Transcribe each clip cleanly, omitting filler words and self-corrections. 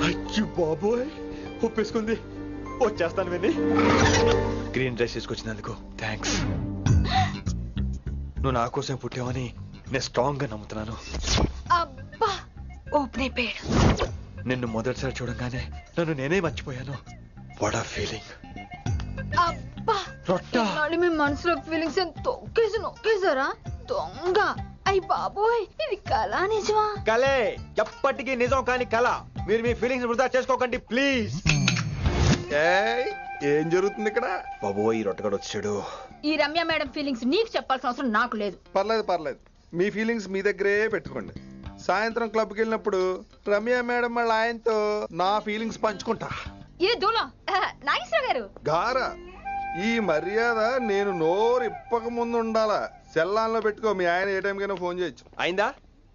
అయ్యో బాబోయ్, ఒప్పేసుకుంది. వచ్చేస్తాను విని. గ్రీన్ డ్రెస్ తీసుకొచ్చినందుకు థ్యాంక్స్. నువ్వు నా కోసం పుట్టావని నేను స్ట్రాంగ్ గా నమ్ముతున్నాను. అబ్బా ఓపెన్ అయిపోయాడు. నిన్ను మొదటిసారి చూడంగానే నన్ను నేనే మర్చిపోయాను. వాట్ ఆ ఫీలింగ్. అబ్బా రొట్టా మీ మనసులో ఫీలింగ్స్ తొక్కేసి నొక్కేసారా దొంగ. అయ్యి బాబోయ్, ఇది కళ నిజమా? కలే, ఎప్పటికీ నిజం కాని కళ. మీరు మీ ఫీలింగ్స్ వృధా చేసుకోకండి ప్లీజ్. ఏం జరుగుతుంది ఇక్కడ? బాబోయ్, రొట్టగడు వచ్చాడు. ఈ రమ్య మేడం ఫీలింగ్స్ నీకు చెప్పాల్సిన అవసరం నాకు లేదు. పర్లేదు, మీ ఫీలింగ్స్ మీ దగ్గరే పెట్టుకోండి. సాయంత్రం క్లబ్కి వెళ్ళినప్పుడు రమ్య మేడం వాళ్ళ ఆయనతో నా ఫీలింగ్స్ పంచుకుంటా. ఏ దూలం నాగేశ్వర గారు గారా, ఈ మర్యాద నేను నోరు ఇప్పక ముందు ఉండాలా. సెల్లాన్లో పెట్టుకో, మీ ఆయన ఏ టైం కైనా ఫోన్ చేయొచ్చు. అయిందా?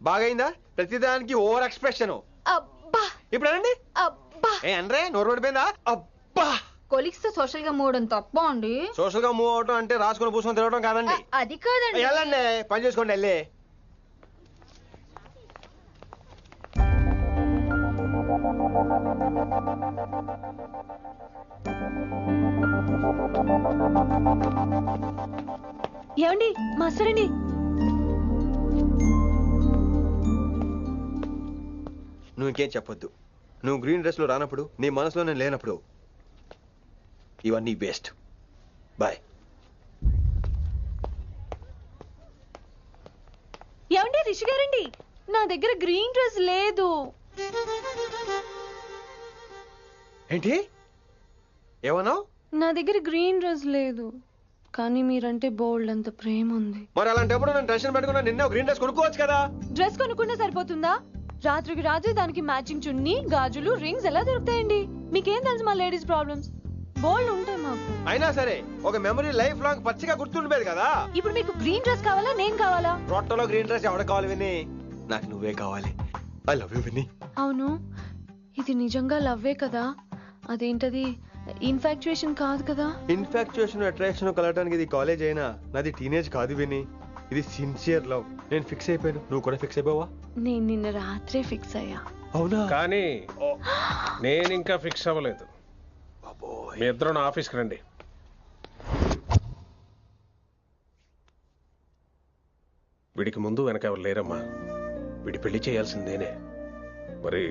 బాగైందా? ప్రతిదానికి ఓవర్ ఎక్స్ప్రెషన్. అబ్బా ఇప్పుడు అనండి. అబ్బా ఏ అనరే, నోరు పడిపోయిందా? అబ్బా, కొలీగ్స్ తో సోషల్ గా మూవడం తప్ప అండి. సోషల్ గా మూవ్ అవటం అంటే రాసుకుని పూసుకొని తిరగడం కాదండి. అది కాదండి. వెళ్ళండి, పని చేసుకోండి. వెళ్ళి ఏమండి మాస్టరండి, నువ్వు ఇంకేం చెప్పొద్దు. నువ్వు గ్రీన్ డ్రెస్ లో రానప్పుడు, నీ మనసులో నేను లేనప్పుడు ఇవన్నీ వేస్ట్. బాయ్. ఏమండి రిషి గారండి, నా దగ్గర గ్రీన్ డ్రెస్ లేదు. ఏంటి ఏమన్నావు? నా దగ్గర గ్రీన్ డ్రెస్ లేదు, కానీ మీరంటే బోల్డ్ అంత ప్రేమ ఉంది. మరి అలాంటప్పుడు నేను టెన్షన్ పెట్టుకున్నా, నిన్నే గ్రీన్ డ్రెస్ కొనుక్కోవచ్చు కదా. డ్రెస్ కొనుక్కున్నా సరిపోతుందా? రాత్రికి రాత్రి దానికి మ్యాచింగ్ చున్నీ, గాజులు, రింగ్స్ ఎలా దొరుకుతాయండి? మీకేం తెలుసు మా లేడీస్ ప్రాబ్లమ్స్? బోల్డ్ ఉంటాయి మాకు. అయినా సరే ఒక మెమరీ లైఫ్ లాంగ్ పచ్చిగా గుర్తుండిపోయేది కదా. ఇప్పుడు మీకు గ్రీన్ డ్రెస్ కావాలా, నేను కావాలా? రొట్టలో గ్రీన్ డ్రెస్ ఎవడ కావాలి విని? నాకు నువ్వే కావాలి. ఐ లవ్ యూ విని. అవును, ఇది నిజంగా లవ్వే కదా? అదేంటది ఇన్ఫాక్చుయేషన్ కాదు కదా? ఇన్ఫాక్చుయేషన్ అట్రాక్షన్ కలగడానికి ఇది కాలేజ్ అయినా నాది టీనేజ్ కాదు విని. ఇది సిన్సియర్ లవ్. నేను ఫిక్స్ అయిపోయాను, నువ్వు కూడా ఫిక్స్ అయిపోవా? నేను నిన్న రాత్రే ఫిక్స్ అయ్యా. అవునా? కానీ నేను ఇంకా ఫిక్స్ అవ్వలేదు. మీ ఇద్దరు నా ఆఫీస్కి రండి. వీడికి ముందు వెనక ఎవరు లేరమ్మా. వీడి పెళ్లి చేయాల్సిందేనే. మరి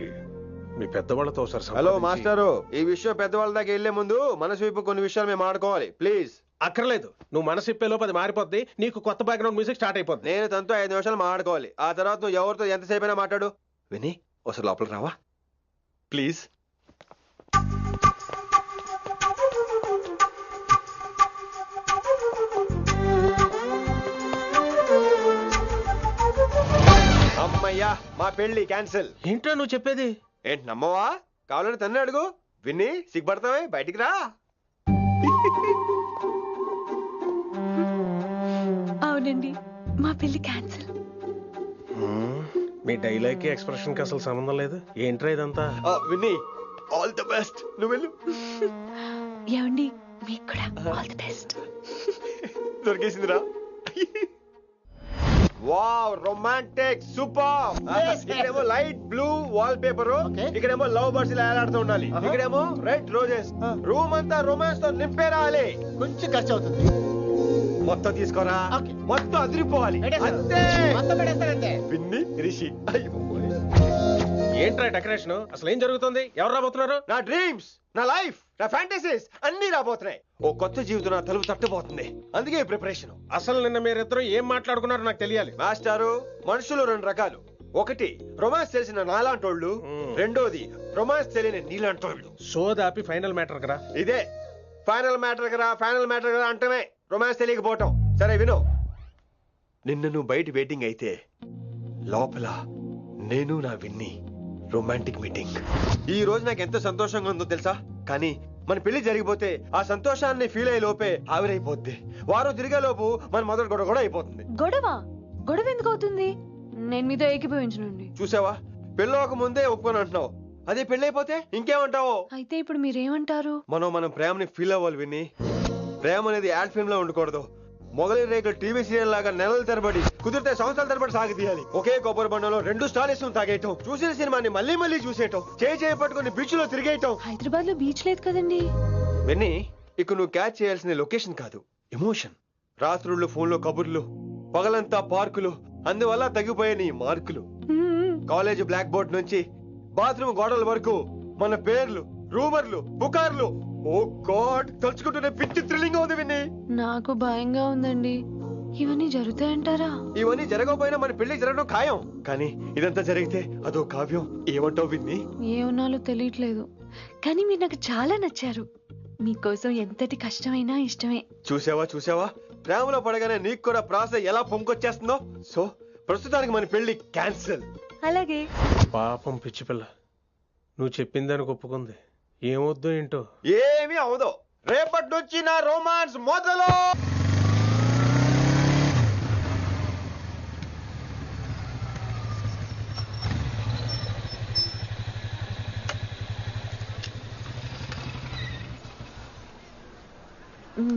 మీ పెద్దవాళ్ళతో ఒకసారి హలో మాస్టారు, ఈ విషయం పెద్దవాళ్ళ దాకా వెళ్లే ముందు మనసు వైపు కొన్ని విషయాలు మేము ఆడుకోవాలి ప్లీజ్. అక్కర్లేదు, నువ్వు మనసు ఇప్పేలోపు అది మారిపోద్ది. నీకు కొత్త బ్యాక్గ్రౌండ్ మ్యూజిక్ స్టార్ట్ అయిపోద్ది. నేను తనతో 5 నిమిషాలు మాట్లాడుకోవాలి. ఆ తర్వాత నువ్వు ఎవరితో ఎంతసేపు అయినా మాట్లాడు. విని ఒకసారి లోపలికి రావా ప్లీజ్? అమ్మయ్యా, మా పెళ్లి క్యాన్సిల్. ఏంటో నువ్వు చెప్పేది? ఏంటి నమ్మవా? కావాలని తన్నే అడుగు. విన్ని సిగ్గుపడతావే, బయటికి రా. అవునండి, మా పెళ్లి క్యాన్సిల్. మీ డైలాగ్ కి ఎక్స్ప్రెషన్ కి అసలు సంబంధం లేదు. ఏంట్రా ఇదంతా? విన్ని ఆల్ ది బెస్ట్. నువ్వు వెళ్ళు. ఏమండి మీకు కూడా ఆల్ ది బెస్ట్. దొరికేసిందిరా. Wow, romantic, super. ఇక్కడేమో లైట్ బ్లూ వాల్ పేపర్, ఇక్కడేమో లవ్ బర్డ్స్ ఇలా ఏలాడుతూ ఉండాలి, ఇక్కడేమో రెడ్ రోజెస్. రూమ్ అంతా రొమాన్స్ తో నింపే రావాలి. కొంచెం ఖర్చు అవుతుంది. మొత్తం తీసుకోరా, మొత్తం అదిరిపోవాలి అంతే. విన్ని రిషి. ఏంట్రా డెకరేషన్? అసలు ఏం జరుగుతుంది? ఎవరు రాబోతున్నారు? నా డ్రీమ్స్, నా లైఫ్, నా ఫ్యాంటసీస్ అన్ని రాబోతున్నాయి. ఓ కొత్త జీవితం నా తలుపు తట్టబోతుంది. అందుకే ప్రిపరేషన్. అసలు నిన్న మీరిద్దరు ఏం మాట్లాడుకున్నారో నాకు తెలియాలి. మాస్టారు, మనుషులు 2 రకాలు. ఒకటి రొమాన్స్ తెలిసిన నాలాంటోళ్ళు, రెండోది రొమాన్స్ తెలియని నీలాంటోళ్ళు. సోదాపి ఫైనల్ మ్యాటర్ కదా. ఇదే ఫైనల్ మ్యాటర్ కదా. ఫైనల్ మ్యాటర్ కదా అంటమే రొమాన్స్ తెలియకపోవటం. సరే విను, నిన్న నువ్వు బయట వెయిటింగ్ అయితే లోపల నేను నా విన్ని రొమాంటిక్ మీటింగ్. ఈ రోజు నాకు ఎంత సంతోషంగా ఉందో తెలుసా? కానీ మన పెళ్లి జరిగిపోతే ఆ సంతోషాన్ని ఫీల్ అయ్యే లోపే ఆవిరైపోద్ది. వారం తిరిగే లోపు మన మొదటి గొడవ కూడా అయిపోతుంది. గొడవ ఎందుకు అవుతుంది? నేను మీతో ఏకీభవించనండి. చూసావా, పెళ్ళవక ముందే ఒప్పుకొని అంటున్నావు. అదే పెళ్ళైపోతే ఇంకేమంటావు? అయితే ఇప్పుడు మీరేమంటారు? మనం ప్రేమని ఫీల్ అవ్వాలి విని. ప్రేమ అనేది యాడ్ ఫిల్మ్ లో ఉండకూడదు, మొగలి రేకులు టీవీ సీరియల్ లాగా నెలల తరబడి కుదిరితే సంవత్సరాల తరబడి సాగదీయాలి. ఒకే కొబ్బరి బండలో 2 స్టాలిస్ తాగేయటం, చూసిన సినిమాని మళ్ళీ మళ్ళీ చూసేయటం, చేయి పట్టుకుని బీచ్ లో తిరిగేయటం. హైదరాబాద్ లో బీచ్ లేదు కదండి. విన్నీ, ఇక నువ్వు క్యాచ్ చేయాల్సిన లొకేషన్ కాదు, ఎమోషన్. రాత్రుళ్ళు ఫోన్లో కబుర్లు, పగలంతా పార్కులు, అందువల్ల తగ్గిపోయే నీ మార్కులు. కాలేజ్ బ్లాక్ బోర్డ్ నుంచి బాత్రూమ్ గోడల వరకు మన పేర్లు, రూమర్లు, పుకార్లు. ఓ గాడ్, తలుచుకుంటూనే పిచ్చి థ్రిల్లింగ్ ఉంది విన్నీ. నాకు భయంగా ఉందండి. ఇవన్నీ జరుగుతాయంటారా? ఇవన్నీ జరగకపోయినా మన పెళ్లి జరగడం ఖాయం. కానీ ఇదంతా జరిగితే అదో కావ్యం. ఏమంటావు విన్నీ? ఏమన్నాలో తెలియట్లేదు, కానీ మీరు నాకు చాలా నచ్చారు. మీకోసం ఎంతటి కష్టమైనా ఇష్టమే. చూసావా, ప్రేమలో పడగానే నీకు కూడా ప్రాస ఎలా పొంకొచ్చేస్తుందో. సో ప్రస్తుతానికి మన పెళ్లి క్యాన్సిల్. అలాగే. పాపం పిచ్చి పిల్ల, నువ్వు చెప్పిందానికి ఒప్పుకుంది. ఏమొద్దో ఏంటో. ఏమీ అవదో. రేపటి నుంచి నా రొమాన్స్ మొదలు.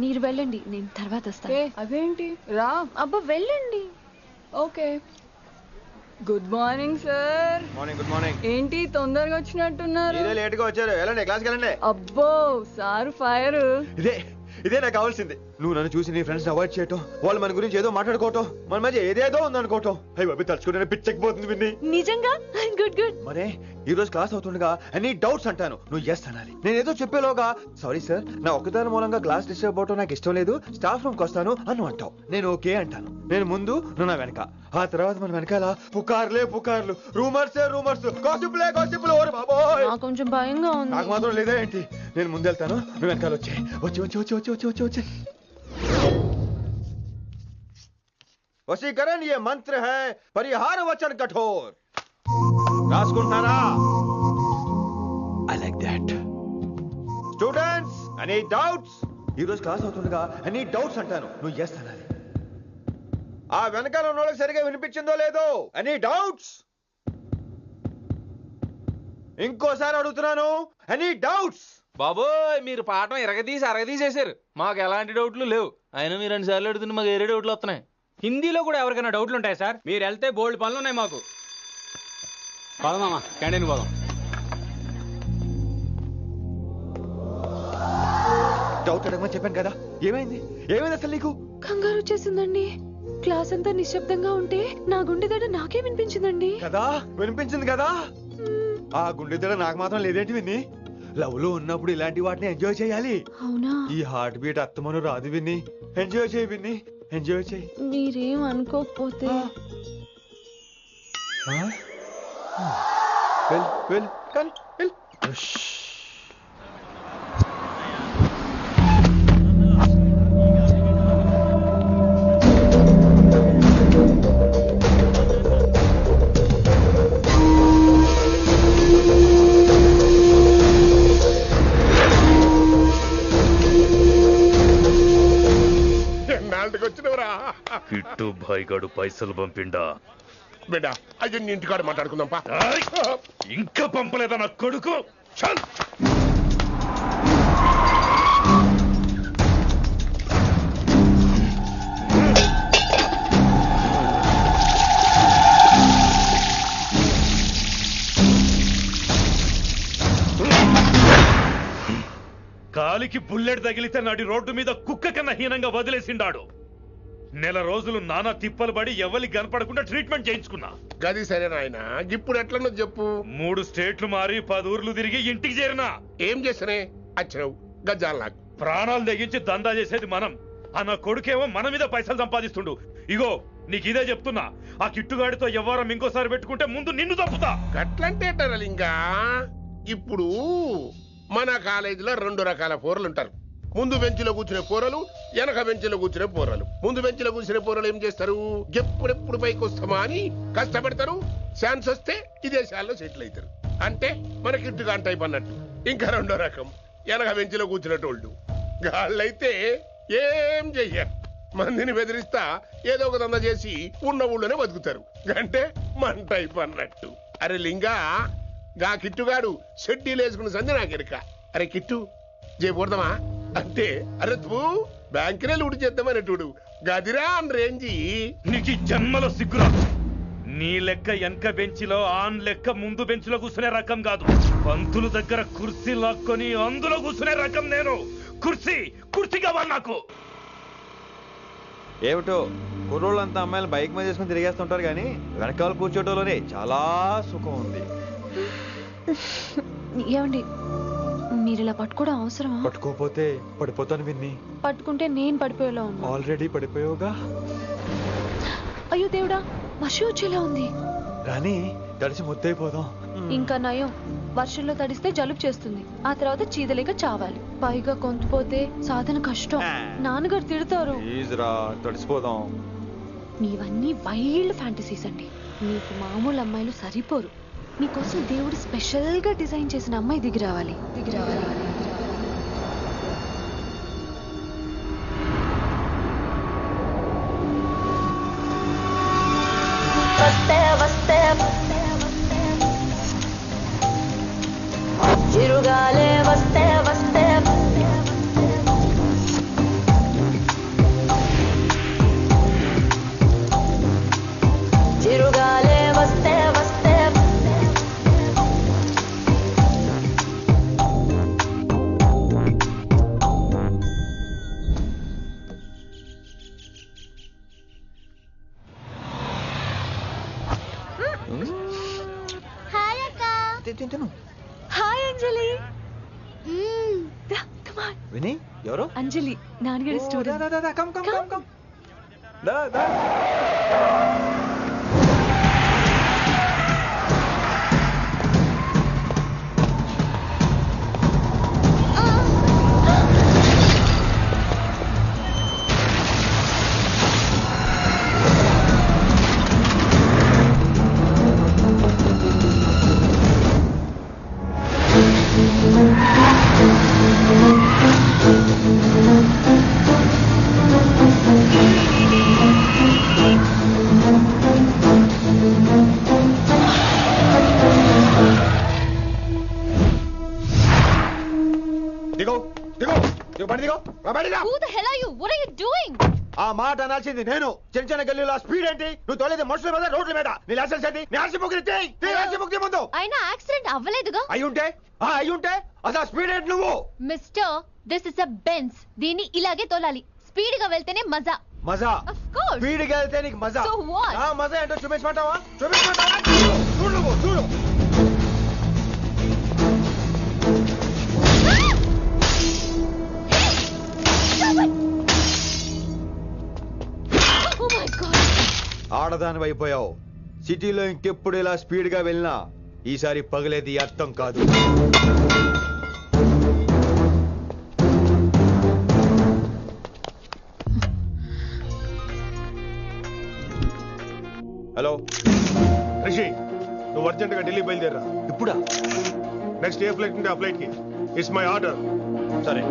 మీరు వెళ్ళండి, నేను తర్వాత వస్తాను. అదేంటి రా. అబ్బా వెళ్ళండి. Okay. Good morning sir. Morning. Good morning. ఏంటి తొందరగా వచ్చినట్టున్నారు? ఇదే లేట్ గా వచ్చారు. వెళ్ళండి, క్లాస్కి వెళ్ళండి. అబ్బో సార్ ఫైర్. ఇదే నాకు కావాల్సింది. నువ్వు నన్ను చూసి నీ ఫ్రెండ్స్ అవాయిడ్ చేయటం, వాళ్ళు మన గురించి ఏదో మాట్లాడుకోవటం, మన మధ్య ఏదేదో ఉందనుకోవటం. అయ్యి బాబీ, తలుచుకుంటే పిచ్చెక్కిపోతుంది విన్ని. నిజంగా గుడ్. మరే ఈ రోజు క్లాస్ అవుతుండగా అన్ని డౌట్స్ అంటాను, నువ్వు ఎస్ అనాలి. నేను ఏదో చెప్పేలోగా సారీ సార్, నా ఒక్కదాని మూలంగా క్లాస్ డిస్టర్బ్ అవటం నాకు ఇష్టం లేదు, స్టాఫ్ రూమ్ కి వస్తాను అని అంటావు. నేను ఓకే అంటాను. నేను ముందు, నువ్వు నా వెనక. ఆ తర్వాత మన వెనకాల పుకార్లు, రూమర్స్, గాసిప్లే. ఓరి బాబోయ్, నాకు కొంచెం భయంగా ఉంది. నాకు మాత్రం లేదా ఏంటి? నేను ముందెళ్తాను, నువ్వు వెనకాల వచ్చే. వశీకరణ ये मंत्र है, परिहार वचन कठोर. రాసుకుంటున్నారా? I like that. Students, any doubts? ఈ రోజు క్లాస్ అవుతుండగా any doubts అంటాను, నువ్వు yes అనాలి. ఆ వెనకాల ఉన్న వాళ్ళకి సరిగా వినిపించిందో లేదో? any doubts? ఇంకోసారి అడుగుతున్నాను, any doubts? బాబోయ్, మీరు పాఠం అరగదీసేశారు. మాకు ఎలాంటి డౌట్లు లేవు. అయినా మీరు 2 సార్లు అడుగుతుంటే మాకు వేరే డౌట్లు వస్తున్నాయి. హిందీలో కూడా ఎవరికైనా డౌట్లు ఉంటాయి సార్? మీరు వెళ్తే బోల్డ్ పనులు ఉన్నాయి మాకు. పోదామా, క్యాంటీన్ పోదాం. డౌట్ అడగమని చెప్పాను కదా, ఏమైంది అసలు నీకు? కంగారు వచ్చేసిందండి. క్లాస్ అంతా నిశ్శబ్దంగా ఉంటే నా గుండె దడ నాకే వినిపించిందండి. కదా, వినిపించింది కదా. ఆ గుండె దడ నాకు మాత్రం లేదేంటి విన్ని? లవ్ లో ఉన్నప్పుడు ఇలాంటి వాటిని ఎంజాయ్ చేయాలి. అవునా? ఈ హార్ట్ బీట్ అత్తమను రాదు విన్ని. ఎంజాయ్ చేయి విన్ని, ఎంజాయ్ చేయి. మీరేం అనుకోకపోతే వెళ్ళు. కిట్టు భాయ్గాడు పైసలు పంపిండా? బిడ్డ అయ్యో, నీ ఇంటికాడ మాట్లాడుకుందాంపా. ఇంకా పంపలేదా నా కొడుకు? చల్. కాలికి బుల్లెట్ తగిలితే నాటి రోడ్డు మీద కుక్క కన్నా హీనంగా వదిలేసిండాడు. నెల రోజులు నానా తిప్పలు పడి ఎవరికి కనపడకుండా ట్రీట్మెంట్ చేయించుకున్నా. గది సరే నాయన, ఇప్పుడు ఎట్లనో చెప్పు. 3 స్టేట్లు మారి 10 ఊర్లు తిరిగి ఇంటికి చేరినా. ఏం చేస్తనే వచ్చినావు? గజ్జాలు నాకు ప్రాణాలు తెగించి దందా చేసేది మనం. నా కొడుకేమో మన మీద పైసలు సంపాదిస్తుండు. ఇగో నీకు ఇదే చెప్తున్నా, ఆ కిట్టుగాడితో ఎవరం ఇంకోసారి పెట్టుకుంటే ముందు నిన్ను తప్పుతా. గట్లంటే ఇంకా ఇప్పుడు మన కాలేజీలో 2 రకాల పోరలు ఉంటారు. ముందు బెంచ్లో కూర్చునే పోరలు, వెనక బెంచ్లో కూర్చునే పోరలు. ముందు బెంచ్లో కూర్చునే పోరలు ఏం చేస్తారు? ఎప్పుడెప్పుడు పైకి వస్తామా అని కష్టపడతారు. ఛాన్స్ వస్తే విదేశాల్లో సెటిల్ అవుతారు. అంటే మనకి ఇట్టుగా టైప్ అన్నట్టు. ఇంకా 2వ రకం వెనక బెంచ్లో కూర్చునేటోళ్ళు. వాళ్ళైతే ఏం చెయ్యరు, మందిని బెదిరిస్తా ఏదో ఒక దంద చేసి ఉన్న ఊళ్ళోనే బతుకుతారు. అంటే మన టైప్ అన్నట్టు. అరే లింగా, గా కిట్టుగాడు షెడ్డీలు వేసుకున్న సంధి నాకెరక. అరే కిట్టు చేయకూడదామా అంటే, అరే తూ బ్యాంకునే లూటు చేద్దామనేటోడు గదిరా అని రేంజి. నీకు ఈ జన్మలో సిగ్గురా. నీ లెక్క వెనక బెంచిలో ఆన్ లెక్క ముందు బెంచ్లో కూర్చునే రకం కాదు. పంతులు దగ్గర కుర్చీ లాక్కొని అందులో కూర్చునే రకం నేను. కుర్చీ కావాలి నాకు. ఏమిటో కుర్రోళ్ళంతా అమ్మాయిలు బైక్ మీద చేసుకుని తిరిగేస్తుంటారు కానీ వెనకాల కూర్చోటంలోనే చాలా సుఖం ఉంది. ఏమండి మీరు ఇలా పట్టుకోవడం అవసరమా? పట్టుకోపోతే పడిపోతాను విన్ని. పట్టుకుంటే నేను పడిపోయేలా ఉన్నా. ఆల్రెడీ పడిపోయావుగా. అయ్యో దేవుడా, వర్షం వచ్చేలా ఉంది. రాని తడిసి ముద్దైపోదాం. ఇంకా నయం, వర్షంలో తడిస్తే జలుబు చేస్తుంది, ఆ తర్వాత చీదలేక చావాలి. పైగా కొంతపోతే సాధన కష్టం, నాన్నగారు తిడతారు. తడిసిపోదాం. మీవన్నీ వైల్డ్ ఫ్యాంటసీస్ అండి. మీకు మామూలు అమ్మాయిలు సరిపోరు. మీకోసం దేవుడు స్పెషల్ గా డిజైన్ చేసిన అమ్మాయి దిగి రావాలి. చిరుగాలే వస్తే చిరుగాలే వస్తే హాయ్ అంజలి. విని ఎవరు? అంజలి, నాన్నగారి స్టూడెంట్. ఆ మాట అనాల్సింది నేను. చిన్న చిన్న గల్లీలో స్పీడ్ ఏంటి? నువ్వు తోలేది మనుషుల మీద, రోడ్ల మీద. నీ లైసెన్స్ ఏంటి? నీ ఆర్సీ ముందు. అయినా యాక్సిడెంట్ అవ్వలేదుగా. అయ్యుంటే అసలు స్పీడ్ ఏంటి నువ్వు? Mister, this is a Benz. దీన్ని ఇలాగే తోలాలి. స్పీడ్ గా వెళ్తేనే మజా. స్పీడ్ గా వెళ్తే నీకు మజా. So what? మజా ఏంటో చూపించమంటావా? చూడు నువ్వు చూడు. ఆడదాని అయిపోయావు. సిటీలో ఇంకెప్పుడు ఇలా స్పీడ్ గా వెళ్ళినా ఈసారి పగలేది అర్థం కాదు. హలో రిషి, నువ్వు అర్జెంట్ గా ఢిల్లీ బయలుదేరా. ఇప్పుడా? నెక్స్ట్ ఏ ఫ్లైట్ ఉంటే ఆ ఫ్లైట్ కి. It's my order. సరే.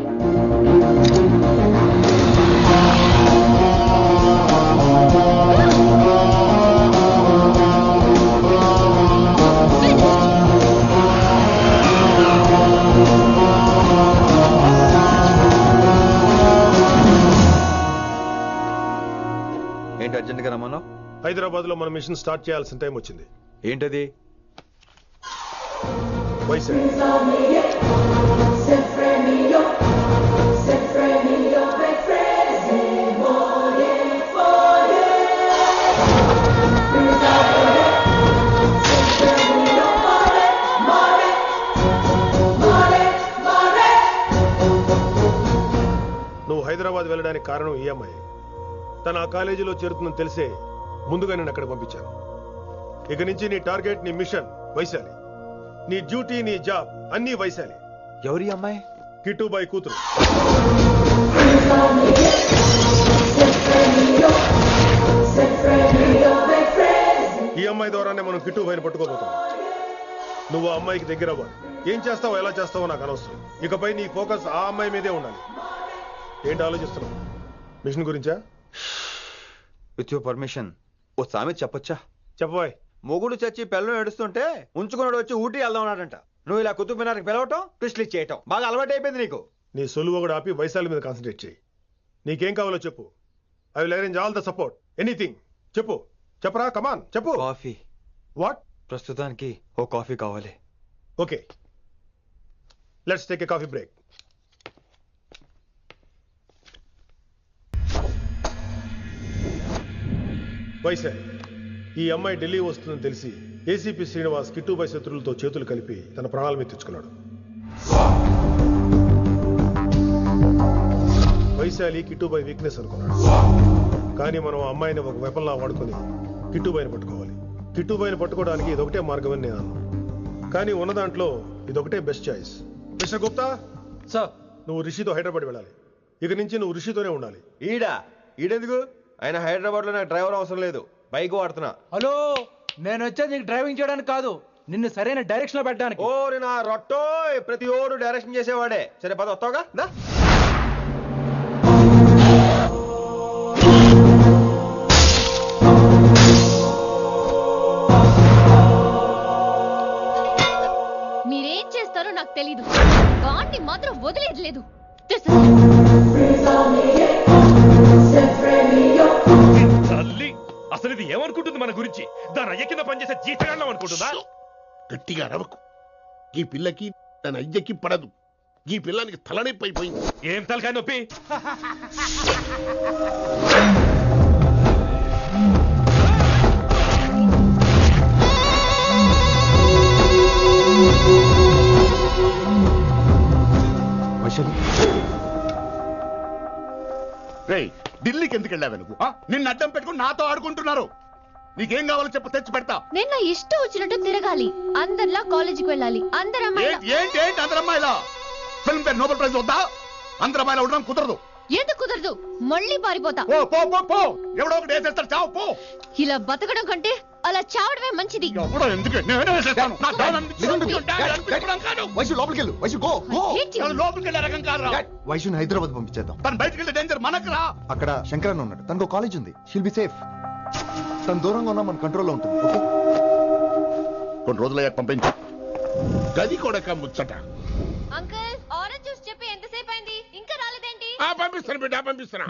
ఏంటి అర్జెంట్ గా రమ్మన్నావు? హైదరాబాద్ లో మన మిషన్ స్టార్ట్ చేయాల్సిన టైం వచ్చింది. ఏంటది? వైజాగ్. నువ్వు హైదరాబాద్ వెళ్ళడానికి కారణం ఈ అమ్మాయి. తను ఆ కాలేజీలో చేరుతుందని తెలిసే ముందుగా నేను అక్కడ పంపించాను. ఇక నుంచి నీ టార్గెట్, నీ మిషన్ వైశాలి. నీ డ్యూటీ, నీ జాబ్ అన్నీ వైశాలి. ఎవరి అమ్మాయి? కిట్టుబాయ్ కూతురు. ఈ అమ్మాయి ద్వారానే మనం కిట్టుబాయిని పట్టుకోబోతున్నాం. నువ్వు ఆ అమ్మాయికి దగ్గర అవ్వాలి. ఏం చేస్తావో ఎలా చేస్తావో నాకు అనవసరం. ఇకపై నీ ఫోకస్ ఆ అమ్మాయి మీదే ఉండాలి. ఏంటి ఆలోచిస్తున్నావు? మిషన్ గురించా? విత్ యువర్ పర్మిషన్ ఓ సామెత చెప్పొచ్చా? చెప్పబాయ్. మొగుడు చచ్చి పిల్లలు ఏడుస్తుంటే ఉంచుకున్నాడు వచ్చి ఊటీ వెళ్దాం అన్నాడంట. నువ్వు ఇలా కుతుబ్ మినార్కి పిలవటం, ట్విస్ట్లు చేయటం బాగా అలవాటు అయిపోయింది నీకు. నీ సొలువు కూడా ఆపి వైశాలి మీద కాన్సన్ట్రేట్ చేయి. నీకేం కావాలో చెప్పు. I will arrange all the support anything. చెప్పరా కమాన్ చెప్పు. కాఫీ. వాట్? ప్రస్తుతానికి ఓ కాఫీ కావాలి. Okay, let's take a coffee break. Vaishali, ఈ అమ్మాయి ఢిల్లీ వస్తుందని తెలిసి ఏసీపీ శ్రీనివాస్ కిట్టుబాయ్ శత్రులతో చేతులు కలిపి తన ప్రాణాల మీద తెచ్చుకున్నాడు. వైశాలి కిట్టుబాయ్ వీక్నెస్ అనుకున్నాడు. కానీ మనం ఆ అమ్మాయిని ఒక వెపన్లా వాడుకొని కిట్టుబాయిని పట్టుకోవాలి. కిట్టుబాయిని పట్టుకోవడానికి ఇదొకటే మార్గం అని నేను అన్నాను. కానీ ఉన్న దాంట్లో ఇదొకటే best choice. Mister Gupta sir, నువ్వు రిషితో హైదరాబాద్ వెళ్ళాలి. ఇక నుంచి నువ్వు రిషితోనే ఉండాలి. ఈడెందుకు? ఆయన హైదరాబాద్ లో నాకు డ్రైవర్ అవసరం లేదు, బైక్ వాడుతున్నా. హలో, నేను వచ్చేది నీకు డ్రైవింగ్ చేయడానికి కాదు, నిన్ను సరైన డైరెక్షన్ లో పెట్టడానికి. ఓ నా రొట్టో, ప్రతి ఓడు డైరెక్షన్ చేసేవాడే. సరే పద, వస్తావుగా. మీరేం చేస్తారో నాకు తెలీదు, వాడిని మాత్రం వదిలేదు లేదు. తల్లి, అసలు ఇది ఏమనుకుంటుంది మన గురించి? దాని అయ్య కింద పనిచేసే జీతగాళ్ళం అనుకుంటుందా? గట్టిగా అరవకు. ఈ పిల్లకి తన అయ్యకి పడదు. ఈ పిల్లానికి తలనొప్పి అయిపోయింది. ఏం తలకాయ నొప్పి? ఢిల్లీకి ఎందుకు వెళ్ళావు నువ్వు? నిన్ను అడ్డం పెట్టుకుని నాతో ఆడుకుంటున్నారు. నీకేం కావాలో చెప్పు, తెచ్చి పెడతా. నేను నా ఇష్టం వచ్చినట్టు తిరగాలి, అందరిలా కాలేజీకి వెళ్ళాలి. అందరు ఏంటి అందరు అమ్మాయిలా? ఫిల్మ్ పేరు నోబెల్ ప్రైజ్ వద్దా? అందరు అమ్మాయిలా ఉండడం కుదరదు. ఎందుకు కుదరదు? మళ్ళీ పారిపోతా. ఎవడో ఒకటి వేసేస్తాడు, చావు పో. ఇలా బతకడం కంటే అలా చావడమే మంచిది. వైశుని హైదరాబాద్ పంపించేద్దాం. తను బయటకు వెళ్ళే డేంజర్ మనకు రా. అక్కడ శంకరన్న ఉన్నాడు, తనకు కాలేజ్ ఉంది. She'll be safe. తను దూరంగా ఉన్నా మన కంట్రోల్లో ఉంటుంది. ఓకే, కొన్ని రోజులయ్యాక పంపించు. గది కొడక ముచ్చట. అంకుల్, ఆరెంజ్ జ్యూస్ చెప్పి ఎంతసేపు అయింది, ఇంకా రాలేదేంటి? పంపిస్తాను బిడ్డ, పంపిస్తాను.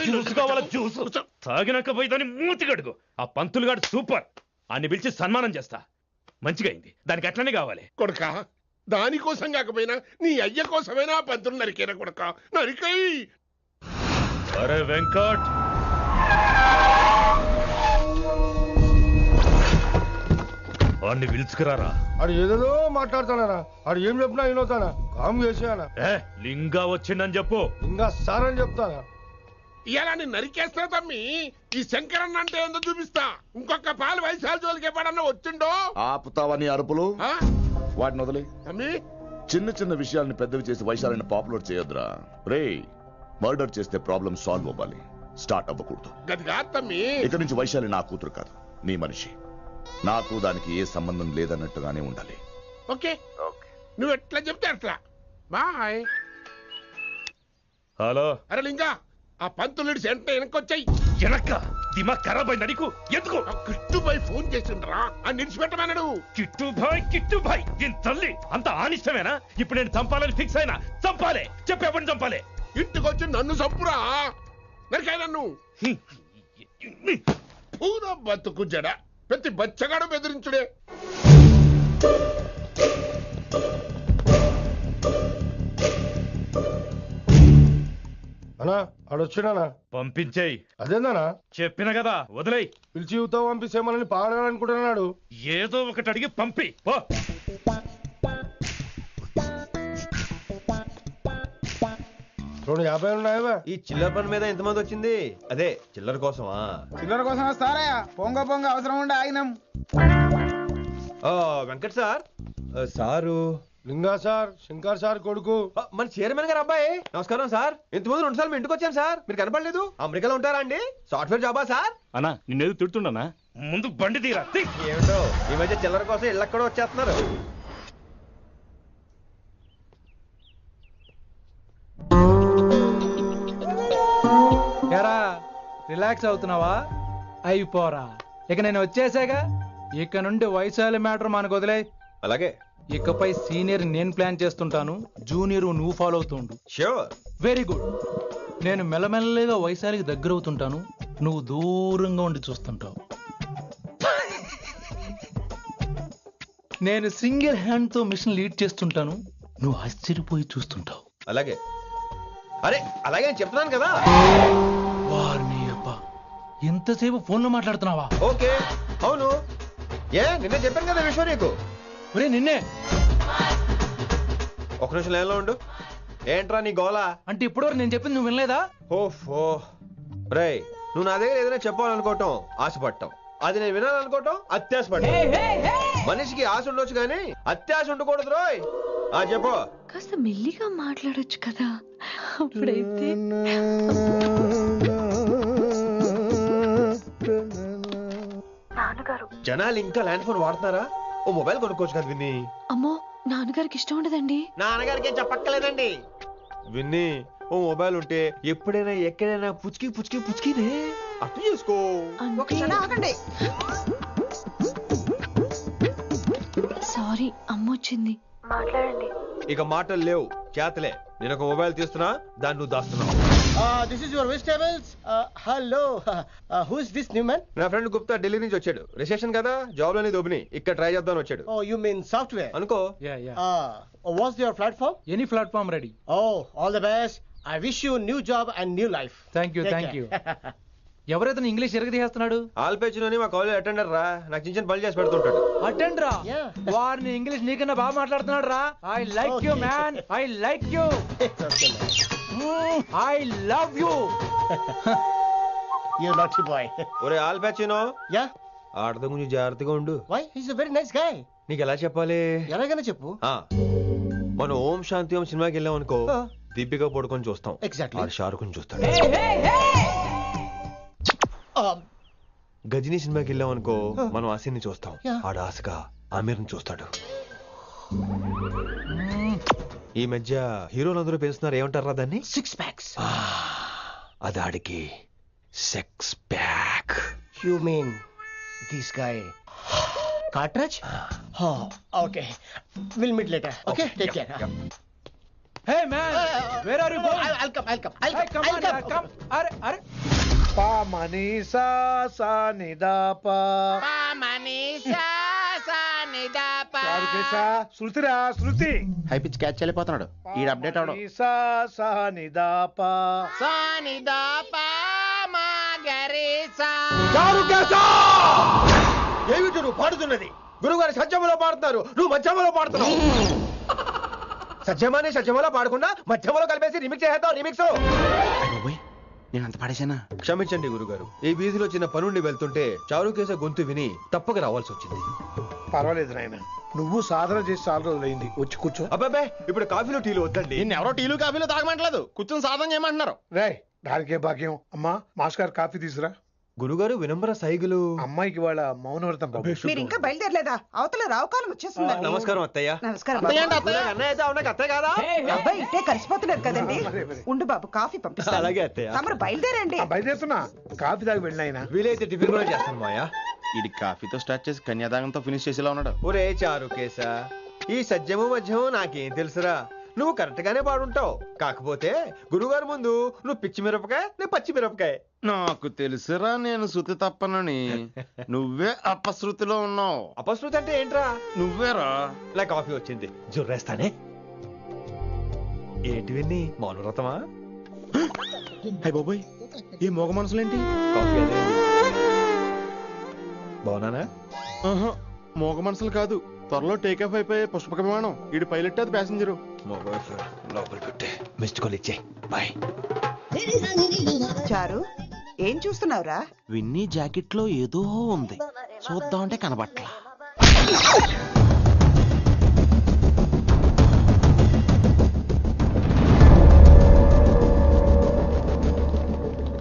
జ్యూస్ కావాలా? జ్యూస్ తాగినాక పోయి దాన్ని మూతి గడుగు. ఆ పంతులుగాడు సూపర్, అన్ని పిలిచి సన్మానం చేస్తా. మంచిగా అయింది, దానికి అట్లనే కావాలి. కొడక, దానికోసం కాకపోయినా నీ అయ్య కోసమైనా పంతులు నరికేనా కొడక, నరికై. అరే వెంకట్, వాడిని పిలుచుకురారా. ఆడు ఏదేదో మాట్లాడతానా? ఆడు ఏం చెప్పినా వినవుతానా? కామ్ చేసానా? లింగా వచ్చిందని చెప్పు. ఇంకా సార్ అని చెప్తానా? ఇలా నేను నరికేస్తా తమ్మి. ఈ శంకరన్న అంటే ఏందో చూపిస్తా. ఇంకొక పాలు వయసాల జోలికి ఎప్పుడన్నా వచ్చిండో ఆపుతావని అరుపులు. వాటిని వదిలే తమ్మి. చిన్న చిన్న విషయాలను పెద్దవి చేసి వైశాలిని పాపులర్ చేయొద్దురా. రే, మర్డర్ చేస్తే ప్రాబ్లం సాల్వ్ అవ్వాలి, స్టార్ట్ అవ్వకూడదు. గది కాదు తమ్మి. ఇక నుంచి వైశాలి నా కూతురు కాదు, నీ మనిషి. నాకు దానికి ఏ సంబంధం లేదన్నట్టుగానే ఉండాలి. ఓకే, నువ్వు ఎట్లా చెప్తే అట్లా. బాయ్. హలో. అరే లింగా, ఆ పంతులుడి సెంటర్ వెనకొచ్చాయి. వెనక్క దిమాగ్ ఖరాబ్ అయింది నీకు. ఎందుకు? కిట్టుబాయ్ ఫోన్ చేసిండ్రా, అని నిడిచిపెట్టమన్నాడు. కిట్టుబాయ్ దీని తల్లి అంత ఆనిష్టమేనా? ఇప్పుడు నేను చంపాలని ఫిక్స్ అయినా. చంపాలే, చెప్పేపని చంపాలే. ఇంటికొచ్చి నన్ను చంపురా, నరికాయ నన్ను. పూరా బతుకు జడ, ప్రతి బచ్చగాడు బెదిరించుడే. అన్నా ఆడొచ్చినా? పంపించేయి. అదేందనా? చెప్పిన కదా, వదిలేయి. పిలిచి యువత పంపిస్తేమని పాడాలనుకుంటున్నాడు. ఏదో ఒకటి అడిగి పంపి పో. రెండు 50 ఉన్నాయా? ఈ చిల్లర పని మీద ఎంతమంది వచ్చింది? అదే చిల్లర కోసమా? చిల్లర కోసం వస్తారా? పొంగ అవసరం ఉండే ఆగినాం. వెంకట్ సార్. సారు లింగా సార్, శంకర్ సార్ కొడుకు, మన చైర్మన్ గారు అబ్బాయి. నమస్కారం సార్. ఇంతకుముందు 2 సార్లు మీ ఇంటికి వచ్చాను సార్, మీరు కనపడలేదు. అమెరికాలో ఉంటారా అండి? సాఫ్ట్వేర్ జాబా సార్? అన్నా నిన్నేది తిడుతుండనా? ముందు బండి తీరా. ఏమిటో ఈ మధ్య చిల్లర కోసం ఇళ్ళక్కడ వచ్చేస్తున్నారు. రిలాక్స్ అవుతున్నావా? అయిపోరా, ఇక నేను వచ్చేసాగా. ఇక నుండి వైశాలి మ్యాటర్ మనకు వదిలే. అలాగే. ఇకపై సీనియర్ నేను ప్లాన్ చేస్తుంటాను, జూనియర్ నువ్వు ఫాలో అవుతుండు. ష్యూర్. Very good. నేను మెల్లమెల్లగా వైశాలికి దగ్గర అవుతుంటాను, నువ్వు దూరంగా ఉండి చూస్తుంటావు. నేను సింగిల్ హ్యాండ్ తో మిషన్ లీడ్ చేస్తుంటాను, నువ్వు ఆశ్చర్యపోయి చూస్తుంటావు. అలాగే అరే అలాగే నేను చెప్తున్నాను కదా. వారిని అబ్బా, ఎంతసేపు ఫోన్లో మాట్లాడుతున్నావా? ఓకే అవును, నిన్నే చెప్పాను కదా విశ్వ నీకు. ఒరే నిన్నే. ఒక నిమిషం లైన్లో ఉండు. ఏంట్రా నీ గోలా? అంటే ఇప్పటివరకు నేను చెప్పింది నువ్వు వినలేదా? ఓఫో రే, నువ్వు నా దగ్గర ఏదైనా చెప్పాలనుకోవటం ఆశపడటం, అది నేను వినాలనుకోవటం అత్యాశపడటం. మనిషికి ఆశ ఉండొచ్చు కానీ అత్యాశ ఉండకూడదు రోయ్. చెప్పు. కాస్త మెల్లిగా మాట్లాడొచ్చు కదా, అప్పుడైతే. జనాలు ఇంకా ల్యాండ్ ఫోన్ వాడుతున్నారా? ఓ మొబైల్ కొనుక్కోవచ్చు కదా విన్ని. అమ్మో, నాన్నగారికి ఇష్టం ఉండదండి. నాన్నగారికి ఏం చెప్పక్కర్లేదండి. విన్ని, ఓ మొబైల్ ఉంటే ఎప్పుడైనా ఎక్కడైనా పుచ్చుకి పుచ్చుకి పుచ్చుకినే అర్థం చేసుకో. సారీ, అమ్మ వచ్చింది. మాట్లాడండి. ఇక మాటలు లేవు, చేతలే. నేను ఒక మొబైల్ తీస్తున్నా, దాన్ని నువ్వు దాస్తున్నావు. This is your vegetables. Hello. Who is this new man? నా ఫ్రెండ్ గుప్తా ఢిల్లీ నుంచి వచ్చాడు. రిసెప్షన్ కదా, జాబ్ లోని దొబ్బిని ఇక్కడ ట్రై చేద్దామని వచ్చాడు. Oh, you mean software? అనుకో. What's your platform? Any platform ready. Oh, all the best. I wish you new job and new life. Thank you. ఎవరైతే ఇంగ్లీష్ ఎరగదీస్తున్నాడు? ఆల్పేచినోని మా కాలేజ్ అటెండర్ రా, నాకు చిన్న చిన్న పనులు చేసి పెడుతుంటాడు. అటెండరా? వారిని ఇంగ్లీష్ నీకన్నా బాగా మాట్లాడుతున్నాడు రా. I like you man, I like you, I love you. You naughty boy. ఒరే ఆల్పేచినో. Yeah. ఆడద గురించి జాగ్రత్తగా ఉండు. Why? He's a very nice guy. నీకు ఎలా చెప్పాలి? ఎలాగైనా చెప్పు. మనం ఓం శాంతి ఓం సినిమాకి వెళ్ళాం అనుకో, దీపిక పడుకొని చూస్తాం. Exactly. ఆడు షారుఖ్ చూస్తాడు. గజనీ సినిమాకి వెళ్ళాం అనుకో, మనం ఆసిని చూస్తాం. ఆడు ఆశగా ఆమీర్ని చూస్తాడు. ఈ మధ్య హీరోలందరూ పెంచుతున్నారు, ఏమంటారా దాన్ని? 6 packs. అది ఆడికి sex pack. You mean this guy? Cartridge? Oh, okay. We'll meet later. Okay, take care. Hey man, where are you going? I'll come. Hey, come on, come. Are. Pa manisa sa ni da pa. Pa manisa sa ni da pa. చారుకేశా, శృతిరా శృతి. High pitch catch చేయలేకపోతున్నాడు. ఈ update అవడం. మనీసా సా ని దా పా. సా ని దా పా మా గరేసా. చారుకేశా! ఏమిటి నువ్వు పాడుతున్నది? గురుగారు సత్యములో పాడుతున్నారు, నువ్వు మధ్యమలో పాడుతున్నావు. సత్యమాని సత్యమలో పాడకుండా మధ్యమలో కలిపేసి రిమిక్స్ చేస్తావు. రిమిక్స్ నేను అంత పాడేశానా? క్షమించండి గురుగారు, ఈ వీధిలో చిన్న పనుండి వెళ్తుంటే చారుకేశ గొంతు విని తప్పక రావాల్సి వచ్చింది. పర్వాలేదు నాయన, నువ్వు సాధన చేసి చాలా రోజులైంది, వచ్చి కూర్చో. అబ్బాబే, ఇప్పుడు కాఫీలో టీలు వద్దండి. నిన్న ఎవరో టీలు కాఫీలు తాగమంటలేదు, కూర్చొని సాధన చేయమంటున్నారు. రే, దానికే భాగ్యం. అమ్మా, మాస్టర్ గారు కాఫీ తీసురా. గురుగారు వినమ్ర సైగులు. అమ్మాయికి వాళ్ళ మౌనవ్రతం. మీరు ఇంకా బయలుదేరలేదా? అవతల రావుకాలం వచ్చేస్తుంది. నమస్కారం అత్తయ్య. నమస్కారం. అత్తయ్య కాదా? అబ్బాయి ఇట్టే కలిసిపోతున్నారు కదండి. ఉండు బాబు, కాఫీ పంపిస్తాను. అలాగే అత్తయ్య. తమరు బయలుదేరండి. బయలుదేరుతున్నా, కాఫీ తాగి వెళ్ళినాయన. వీలైతే టిఫిన్ కూడా చేస్తాను మాయా. ఇది కాఫీతో స్టార్ట్ చేసి కన్యాదానంతో ఫినిష్ చేసేలా ఉన్నాడు. ఒరే చారుకేశ, ఈ సత్యము మధ్యము నాకేం తెలుసురా? నువ్వు కరెక్ట్ గానే పాడుంటావు, కాకపోతే గురుగారు ముందు నువ్వు పిచ్చి మిరపకాయ, నేను పచ్చి మిరపకాయ. నాకు తెలుసురా నేను శృతి తప్పనని. నువ్వే అపశృతిలో ఉన్నావు. అపశృతి అంటే ఏంట్రా? నువ్వేరా. నా కాఫీ వచ్చింది, జుర్రేస్తానే. ఏంటి విన్ని, మౌనవ్రతమా? హై బాబోయ్, ఈ మోగ మనసులేంటి? కాఫీ అదే. బాగున్నానా? మోగ మనసులు కాదు, త్వరలో టేక్ ఆఫ్ అయిపోయే పుష్పక విమానం. ఈడు పైలట్, అది ప్యాసింజరు. లోపల పెట్టే మిస్డ్ కాల్ ఇచ్చే. బాయ్. చారు, ఏం చూస్తున్నావురా? విన్నీ జాకెట్ లో ఏదో ఉంది, చూద్దాం అంటే కనబట్లా.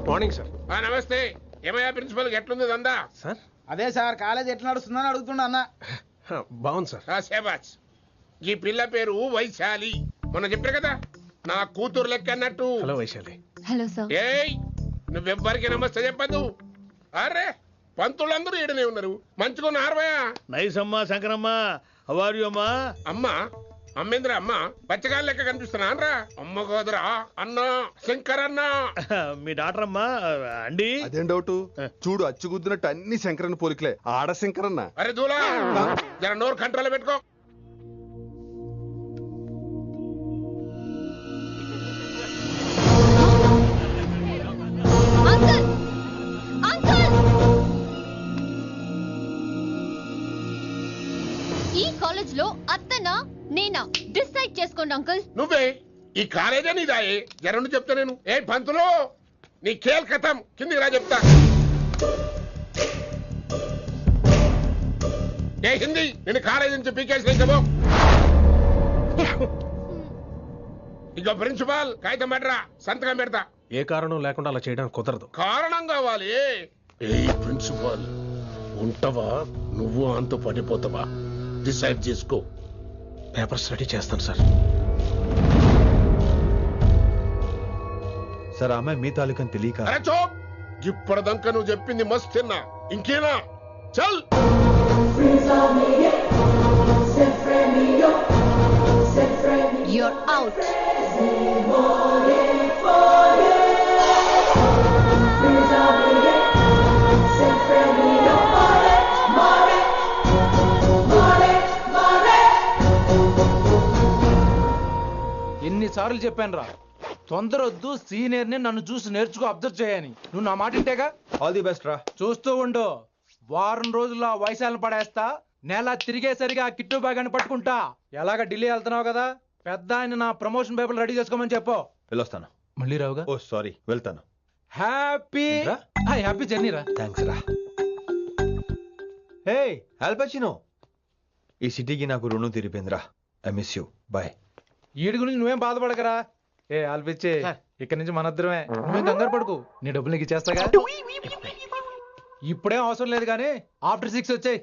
Morning sir. నమస్తే. ఏమయ్యా ప్రిన్సిపల్, ఎట్లుంది దందా? సార్ అదే సార్, కాలేజ్ ఎట్లా నడుస్తుందని అడుగుతున్నా అన్న. బాగుంది సార్. శేబాజ్. ఈ పిల్ల పేరు వైశాలి. మొన్న చెప్పారు కదా, నా కూతురు లెక్క అన్నట్టు. హలో వైశాలి. Hello sir. ఏయ్, నువ్వెవ్వరికి నమస్తే చెప్పదు. అరే, పంతులందరూ ఈడనే ఉన్నారు, మంచుకున్న ఆర్వయా. నైస్ అమ్మా శంకరమ్మ. హౌ ఆర్ యు అమ్మా? అమ్మా, అమ్మేంద్ర అమ్మ బచ్చగాళ్ళ లెక్క కనిపిస్తున్నా రా అమ్మ గోదరా అన్న శంకర్ అన్న మీ డాక్టర్ అమ్మా అండి అదేం డౌట్ చూడు అచ్చుగుద్దినట్టు అన్ని శంకరన్న పోలికలే ఆడ శంకరన్న. అరే దూలా జర నోరు కంట్రోల్ పెట్టుకో. ఈ కాలేజ్ లో అత్తనా నేనా డిసైడ్ చేసుకోండి అంకుల్. నువ్వే ఈ కాలేజే నీదాయే జరండు చెప్తా నేను. ఏ పంతులు నీ ఖేల్ కథం కిందికి రా చెప్తా. ఏ హిందీ నేను కాలేజీ నుంచి పీకేసి ఇక ప్రిన్సిపాల్ కాగితం పెట్టరా సంతకం పెడతా. ఏ కారణం లేకుండా అలా చేయడానికి కుదరదు. కారణం కావాలి. ఏ ప్రిన్సిపాల్ ఉంటావా నువ్వు అంతు పడిపోతావా డిసైడ్ చేసుకో. పేపర్ స్టడీ చేస్తాను సార్. సార్ ఆమె మీ తాలూకని తెలియక. అరే చోప్ ఇప్పటిదాకా నువ్వు చెప్పింది మస్త్ తిన్నా ఇంకేనా చల్. You're out. ఎన్నిసార్లు చెప్పాను రా తొందరొద్దు సీనియర్ ని నన్ను చూసి నేర్చుకో అబ్జర్వ్ చేయని. నువ్వు నా మాట ఇంటేగా. ఆల్ ది బెస్ట్ రా. చూస్తూ ఉండు వారం రోజుల్లో వైశాలను పడేస్తా. నెల తిరిగేసరిగా కిట్టు బ్యాగ్ పట్టుకుంటా. ఎలాగ ఢిల్లీ వెళ్తున్నావు కదా పెద్ద ఆయన నా ప్రమోషన్ పేపర్లు రెడీ చేసుకోమని చెప్పు. వెళ్ళొస్తాను. మళ్ళీ రావుగా. ఓ సారీ వెళ్తాను. హ్యాపీ జర్నీ రా. థ్యాంక్స్ రా. హే ఆల్పచినో ఈ సిటీకి నాకు రుణం తీరిపోయిందిరా. I miss you. బాయ్. వీడి గురించి నువ్వేం బాధపడకరా. ఏ ఆల్పిచ్చే ఇక్కడి నుంచి మనద్దరమే. నువ్వేం కంగారు పడుకు. నీ డబ్బులు నీకు ఇచ్చేస్తాగా. ఇప్పుడేం అవసరం లేదు కానీ ఆఫ్టర్ 6 వచ్చాయి.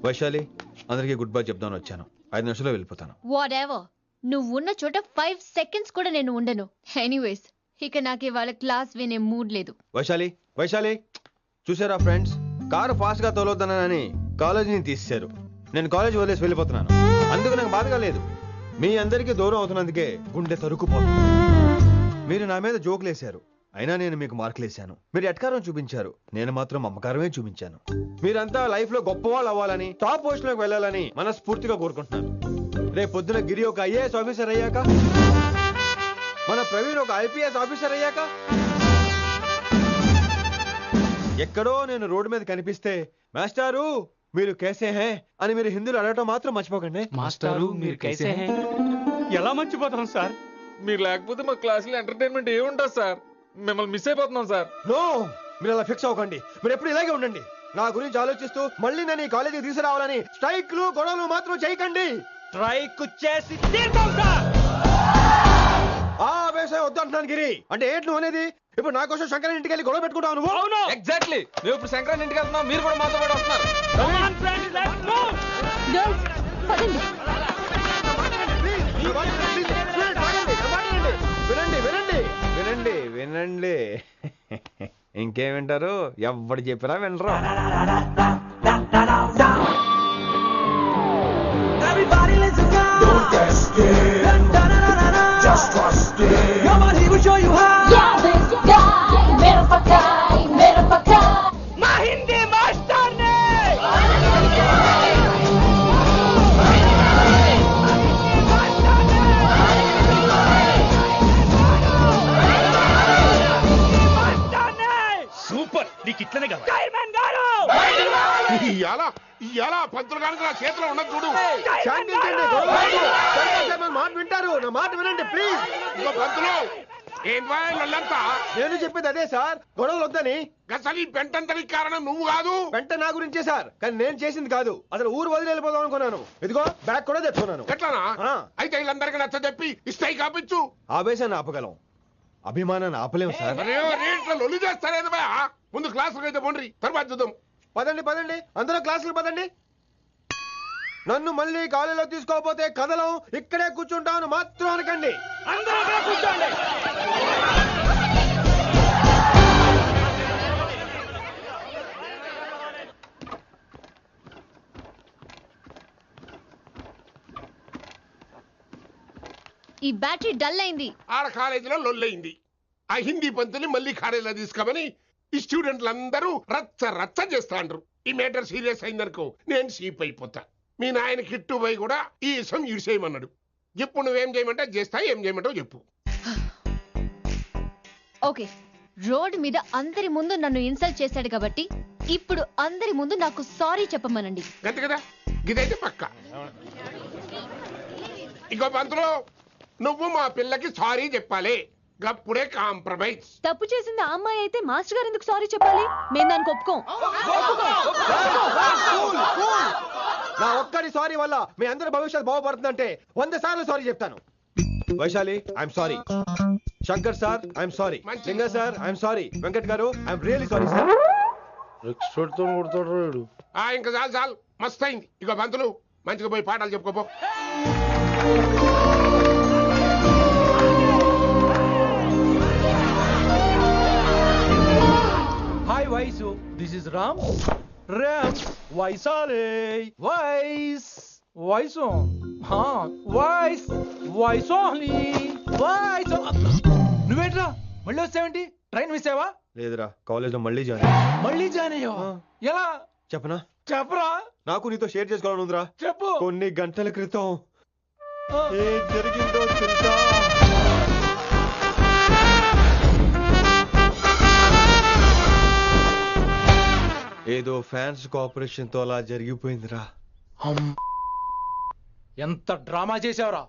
వైశాలి అందరికి గుడ్ బై చెప్దామని వచ్చాను. 5 నిమిషాల్లో వెళ్ళిపోతాను. వాటెవర్. నువ్వు ఉన్న చోట 5 seconds కూడా నేను ఉండను. ఎనీవేస్ ఇక నాకు ఇవాళ క్లాస్ వినే మూడ్ లేదు. వైశాలి వైశాలి చూసారా ఫ్రెండ్స్, కారు ఫాస్ట్ గా తోలొద్దనని కాలేజీని తీసేశారు. నేను కాలేజీ వదిలేసి వెళ్ళిపోతున్నాను. అందుకు నాకు బాధగా లేదు. మీ అందరికీ దూరం అవుతున్నందుకే గుండె తరుక్కుపోతుంది. మీరు నా మీద జోకులు వేశారు, అయినా నేను మీకు మార్కులు వేశాను. మీరు ఎట్కారం చూపించారు, నేను మాత్రం అమ్మకారమే చూపించాను. మీరంతా లైఫ్ లో గొప్ప వాళ్ళు అవ్వాలని, టాప్ పొజిషన్ లోకి వెళ్ళాలని మనస్ఫూర్తిగా కోరుకుంటున్నాను. రేపు పొద్దున గిరి ఒక ఐఏఎస్ ఆఫీసర్ అయ్యాక, మన ప్రవీణ్ ఒక ఐపీఎస్ ఆఫీసర్ అయ్యాక, ఎక్కడో నేను రోడ్డు మీద కనిపిస్తే మాస్టారు మీరు కేసే హే అని మీరు హిందీలో అడగటం మాత్రం మర్చిపోకండి. మాస్టారు మీరు కైసే హే. ఎలా మర్చిపోతాం సార్? మీరు లేకపోతే మా క్లాసులో ఎంటర్టైన్మెంట్ ఏముంటుంది సార్? మిమ్మల్ని మిస్ అయిపోతున్నాం సార్. నో, మీరు అలా ఫిక్స్ అవ్వకండి. మీరు ఎప్పుడు ఇలాగే ఉండండి. నా గురించి ఆలోచిస్తూ మళ్ళీ నేను ఈ కాలేజీకి తీసుకురావాలని స్ట్రైక్లు గొడవలు మాత్రం చేయకండి. స్ట్రైక్ చేసి తీర్థం సార్. ఆ వ్యవసాయం వద్దు అంటున్నాను గిరి. అంటే ఏంటి నువ్వు అనేది? ఇప్పుడు నా కోసం శంకరన్ ఇంటికి వెళ్ళి గొడవ పెట్టుకుంటావు నువ్వు? అవును ఎగ్జాక్ట్లీ. మేము ఇప్పుడు శంకరన్ ఇంటికి వెళ్తున్నాం, మీరు కూడా మాతో పాటు వస్తున్నారు. వినండి వినండి వినండి వినండి. ఇంకేం వింటారు? ఎవరు చెప్పినా వినరు. Everybody listen now. Don't get scared. Just trust it. Come on, he will show you how. Yeah, this guy, mera paka. Ma hindi master ne. Super, నీకు ఇట్లనే కావాలి. చైర్మన్ గారు. ఇయాల పంతులు గారికి నా చేతిలో ఉన్నది చూడు. శాంతించండి, గొడవ వద్దు. శంకర్ మాట వింటారు. నా మాట వినండి ప్లీజ్. ఇగో పంతులు ఏంటా వాళ్ళంతా? నేను చెప్పేది అదే సార్, గొడవలు వద్దని. అసలు ఈ పెంటంతరికి కారణం నువ్వు కాదు. పెంట నా గురించే సార్, కానీ నేను చేసింది కాదు. అసలు ఊరు వదిలి వెళ్ళిపోదాం అనుకున్నాను. ఇదిగో బ్యాగ్ కూడా తెచ్చుకున్నాను. ఎట్లానా? అయితే వీళ్ళందరికీ నచ్చ చెప్పి ఇస్తాయి కాపించు. ఆవేశాన్ని ఆపగలం, అభిమానాన్ని ఆపలేము సార్. రేట్ల లొల్లి చేస్తారేది బా. ముందు క్లాసులకు అయితే పోండి, తర్వాత చూద్దాం. పదండి పదండి, అందరూ క్లాసులకు పదండి. నన్ను మళ్ళీ కాలేజీలో తీసుకోకపోతే కదలం, ఇక్కడే కూర్చుంటాను మాత్రం అనకండి. అందరూ కూర్చోండి. ఈ బ్యాటరీ డల్ అయింది. ఆడ కాలేజీలో లొల్లయింది. ఆ హిందీ పంతుని మళ్ళీ కాలేజీలో తీసుకోమని ఈ స్టూడెంట్లందరూ రచ్చ రచ్చ చేస్తాండ్రు. ఈ మేటర్ సీరియస్ అయిందనుకో నేను సీప్ అయిపోతా. మీ నాయన కిట్టు పోయి కూడా ఈ విషయం ఇడిసేయమన్నాడు. ఇప్పుడు నువ్వేం చేయమంటే చేస్తా, ఏం చేయమంటావు చెప్పు. ఓకే, రోడ్ మీద అందరి ముందు నన్ను ఇన్సల్ట్ చేశాడు కాబట్టి ఇప్పుడు అందరి ముందు నాకు సారీ చెప్పమనండి. గంతే కదా, ఇదైతే పక్క. ఇంకో పంతులు, నువ్వు మా పిల్లకి సారీ చెప్పాలి. గప్పుడే కాంప్రమైజ్. తప్పు చేసింది ఆ అమ్మాయి అయితే మాస్టర్ గారు ఎందుకు సారీ చెప్పాలి? మేము దానికి ఒప్పుకోం. నా ఒక్కడి సారీ వల్ల మీ అందరి భవిష్యత్తు బాగుపడుతుందంటే 100 సార్లు సారీ చెప్తాను. Vaishali, I'm sorry. Shankar sir, I'm sorry. లింగ సార్, ఐఎమ్ సారీ. వెంకట్ గారు, ఐఎమ్ రియలీ సారీ సార్. ఇంకా చాలు చాలు, మస్తు అయింది. ఇక పంతులు మంచిగా పోయి పాఠాలు చెప్పుకోపో. Hi Vaisu, this is Ram. Ram Vaishali. వైస్ వైసు వైస్ వైసోలి వైస్. నువ్వేంట్రా మళ్ళీ వచ్చావేంటి? ట్రైన్ మిస్ అయ్యావా? లేదురా, కాలేజ్ లో మళ్ళీ జాయిన్. మళ్ళీ జాయిన్ అయ్యావా? ఎలా చెప్పనా? చెప్పరా. నాకు నీతో షేర్ చేసుకోవాలని ఉందిరా. చెప్పు. కొన్ని గంటల క్రితం ఏం జరిగిందో తెలుసా? ఏదో ఫ్యాన్స్ కోఆపరేషన్ తో అలా జరిగిపోయిందిరా. ఎంత డ్రామా చేసావురా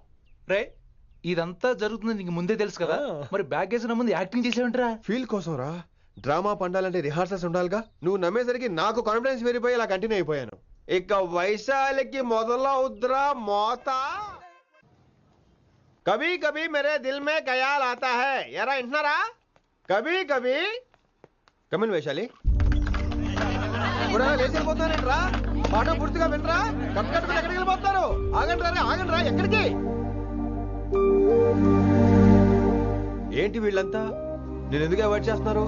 రే. ఇదంతా జరుగుతుంది నీకు ముందే తెలుసు కదా, మరి బ్యాగ్ వేసిన ముందు యాక్టింగ్ చేసావంటరా? ఫీల్ కోసం రా. డ్రామా పండాలంటే రిహార్సల్స్ ఉండాలిగా. నువ్వు నమ్మేసరికి నాకు కాన్ఫిడెన్స్ పెరిగిపోయి అలా కంటిన్యూ అయిపోయాను. ఇక వైశాలికి మొదలవుద్రా మోత. కభీ కభీ మేరే దిల్ మే ఖయాల్ ఆతా హై. ఎరా వింటున్నారా? కభీ కభీ. కమిన్ వైశాలి. లేచి వెళ్ళిపోతున్నారేంట్రా? పాఠం పూర్తిగా వినరా? కట్టుకట్టుకుని ఎక్కడికి వెళ్ళిపోతున్నారు? ఆగండి రా. ఎక్కడికి? ఏంటి వీళ్ళంతా నేను ఎందుకు అవాయిడ్ చేస్తున్నారు?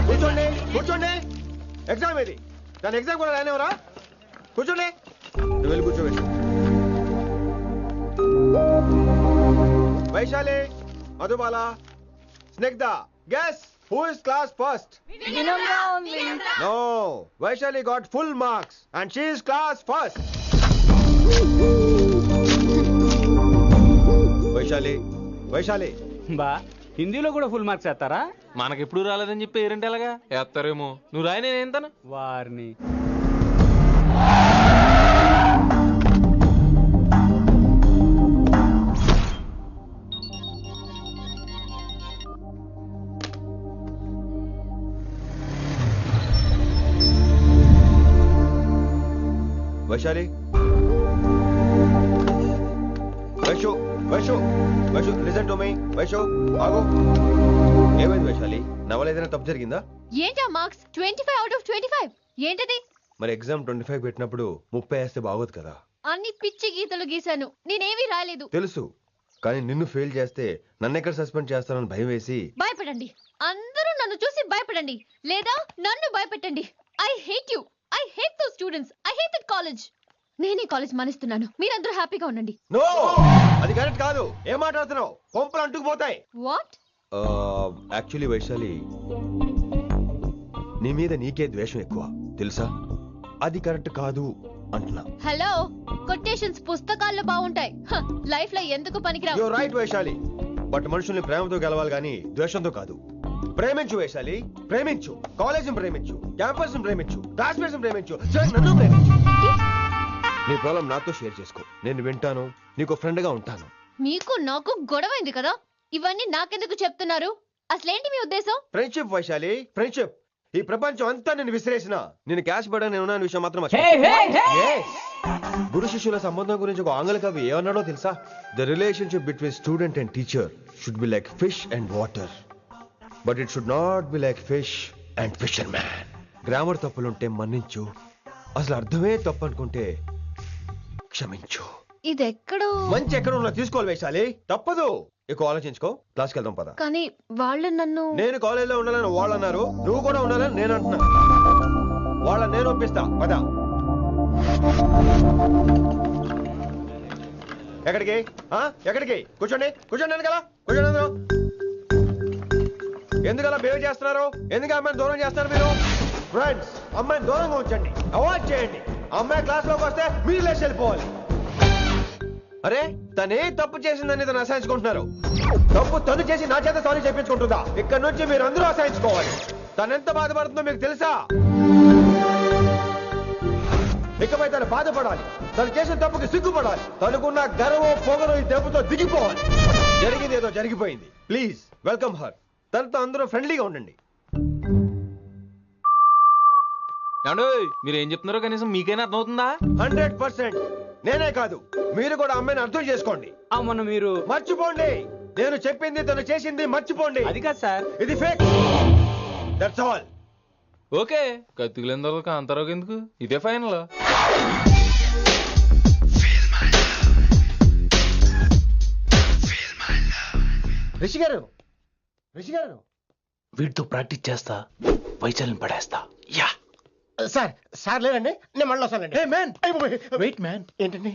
కూర్చోండి. ఎగ్జామ్ ఏది? దాని ఎగ్జామ్ కూడా రానివరా? కూర్చోండి. నువ్వు వెళ్ళి కూర్చోబెట్టి. Vaishali, Madhubala, Snigdha, guess who is class first? No, Vaishali got full marks and she is class first. Vaishali బా, హిందీలో కూడా ఫుల్ మార్క్స్ వేస్తారా? మనకెప్పుడు రాలేదని చెప్పి ఏరంటే ఎలాగా వేస్తారేమో. నువ్వు రాయి, నేను ఏంతాను వారిని. Vaishali, Vaishu listen to me. Vaishu ఆగు. ఏమైంది వైశాలి? నా వల్ల ఏదైనా తప్పు జరిగిందా? ఏంటా మార్క్స్ 25 out of 25? ఏంటది? మరి ఎగ్జామ్ 25 పెట్టినప్పుడు 30 వేస్తే బాగోదు కదా. అన్ని పిచ్చి గీతలు గీశాను, నేనేమీ రాలేదు. తెలుసు, కానీ నిన్ను ఫెయిల్ చేస్తే నన్ను ఎక్కడ సస్పెండ్ చేస్తానని భయం వేసి. భయపడండి, అందరూ నన్ను చూసి భయపడండి, లేదా నన్ను భయపెట్టండి. I hate you. I hate those students. I hate that college. నేనే కాలేజ్ మానేస్తున్నాను. మీరందరూ హ్యాపీగా ఉండండి. నో, అది కరెక్ట్ కాదు. ఏం మాట్లాడుతున్నావు? కొంపలు అంటుకుపోతాయి. వాట్? యాక్చువల్లీ వైశాలి, నీ మీద నీకే ద్వేషం ఎక్కువ తెలుసా? అది కరెక్ట్ కాదు అంటున్నా. హలో, కొటేషన్స్ పుస్తకాల్లో బాగుంటాయి, లైఫ్ లో ఎందుకు పనికిరావు. You are right Vaishali, but మనుషుల్ని ప్రేమతో గెలవాలి గానీ ద్వేషంతో కాదు. ప్రేమించు వైశాలి, ప్రేమించు. కాలేజ్ ప్రేమించు, క్యాంపస్ ప్రేమించు, క్లాస్మేట్స్ ప్రేమించు, నన్ను ప్రేమించు. నీ ప్రాబ్లం నాతో షేర్ చేసుకో. నేను వింటాను, నీకు ఫ్రెండ్ గా ఉంటాను. మీకు నాకు గొడవైంది కదా, ఇవన్నీ నాకెందుకు చెప్తున్నారు? అసలేంటి మీ ఉద్దేశం? Friendship Vaishali, friendship. ఈ ప్రపంచం అంతా నేను విసిరేసిన నేను క్యాష్ పడా నేను ఉన్న విషయం మాత్రం గురు శిష్యుల సంబంధం గురించి ఒక ఆంగ్ల కవి ఏమన్నాడో తెలుసా? The relationship between student and teacher should be like fish and water, but it should not be like fish and fisherman. Grammar తప్పులుంటే మన్నించు, అసలు అర్థమే తప్పు అనుకుంటే క్షమించు. ఇది ఎక్కడో మంచి ఎక్కడ ఉన్నా తీసుకోవాలి వైశాలి, తప్పదు. ఎక్కువ ఆలోచించుకో, క్లాస్కి వెళ్దాం పద. కానీ వాళ్ళు నన్ను, నేను కాలేజ్ లో ఉండాలని వాళ్ళు అన్నారు, నువ్వు కూడా ఉండాలని నేను అంటున్నా. వాళ్ళ నేను ఒప్పిస్తా పద. ఎక్కడికి ఎక్కడికి? కూర్చోండి కూర్చోండి ఎందుకలా కూర్చోండి అందరూ. ఎందుకలా బిహేవ్ చేస్తున్నారు? ఎందుకు అమ్మాయిని దూరం చేస్తారు మీరు? ఫ్రెండ్స్, అమ్మాయిని దూరంగా ఉంచండి, అవాయిడ్ చేయండి. అమ్మాయి క్లాస్ లోకి వస్తే మీరు లేచి వెళ్ళిపోవాలి. అరే తనే తప్పు చేసిందని తను అసహించుకుంటున్నారు. తప్పు తను చేసి నా చేత సారీ చెప్పించుకుంటుందా? ఇక్కడ నుంచి మీరు అందరూ అసహించుకోవాలి. తను ఎంత బాధపడుతుందో మీకు తెలుసా? ఇకపై తను బాధపడాలి. తను చేసిన తప్పుకి సిగ్గుపడాలి. తనకున్న గర్వం పొగరు ఈ దెబ్బతో దిగిపోవాలి. జరిగింది ఏదో జరిగిపోయింది. Please welcome her. తనతో అందరూ ఫ్రెండ్లీగా ఉండండి. మీరు ఏం చెప్తున్నారో కనీసం మీకైనా అర్థమవుతుందా? 100%. నేనే కాదు, మీరు కూడా అమ్మాయిని అర్థం చేసుకోండి. మొన్న మీరు మర్చిపోండి. నేను చెప్పింది తను చేసింది మర్చిపోండి. అది కాదు సార్, ఇది ఫేక్. That's all. ఓకే, కత్తిలేని తర్వాత కాంతారావు ఎందుకు? ఇదే ఫైనల్. రిషి గారు, రిషి గారు, వీటితో ప్రాక్టీస్ చేస్తా, వైశాలిని పడేస్తా. Yeah sir. సార్ లేదండి, నేను మళ్ళీ వస్తానండి. Wait man. ఏంటండి?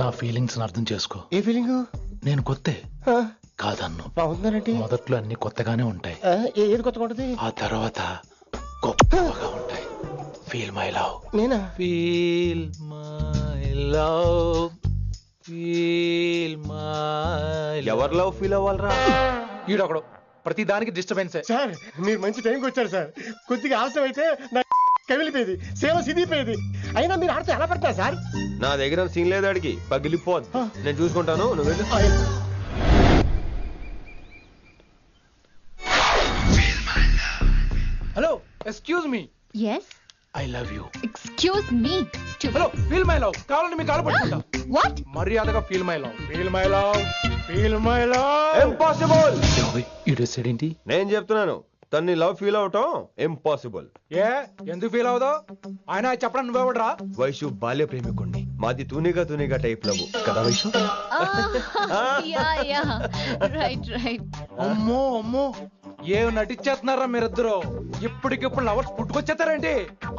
నా ఫీలింగ్స్ అర్థం చేసుకో. ఏ ఫీలింగ్? నేను కొత్తే కాదన్ను. బాగుందండి. మొదట్లో అన్ని కొత్తగానే ఉంటాయి, ఏది కొత్తగా ఉంటుంది? ఆ తర్వాత గొప్పగా ఉంటాయి. Feel my love. నేనా? Feel my love, feel my. ఎవరి లవ్ ఫీల్ అవ్వాలరా? ఈడొకడు ప్రతి దానికి డిస్టర్బెన్స్. సార్ మీరు మంచి టైంకి వచ్చారు సార్. కొద్దిగా ఆలస్యం అయితే నా కమిలిపోయేది, సేవ సిదిపోయేది. అయినా మీరు ఆడితే ఎలా పడతారు సార్? నా దగ్గర సీన్ లేదు, అడిగి పగిలిపోదు. నేను చూసుకుంటాను, నువ్వు వెళ్ళు. Hello, excuse me. yes I love you. excuse me hello, feel my love. కావాలంటే మీ కాలు పట్టుకుంటా. what? మర్యాదగా feel my love, feel my love, feel my love. Impossible. ఏంటి? నేను చెప్తున్నాను, తన్ని లవ్ ఫీల్ అవటం ఇంపాసిబుల్. ఏ ఎందుకు ఫీల్ అవుదో? ఆయన చెప్పడం నువ్వెవడరా? వైషు బాల్య ప్రేమికుణ్ణి. మాది తూనిగా తూనిగా టైప్ లవ్ కదా వైషు? yeah right అమ్మో అమ్మో, ఏం నటించేస్తున్నారా మీరిద్దరు? ఇప్పటికిప్పుడు లవర్స్ పుట్టుకొచ్చేస్తారేంటి?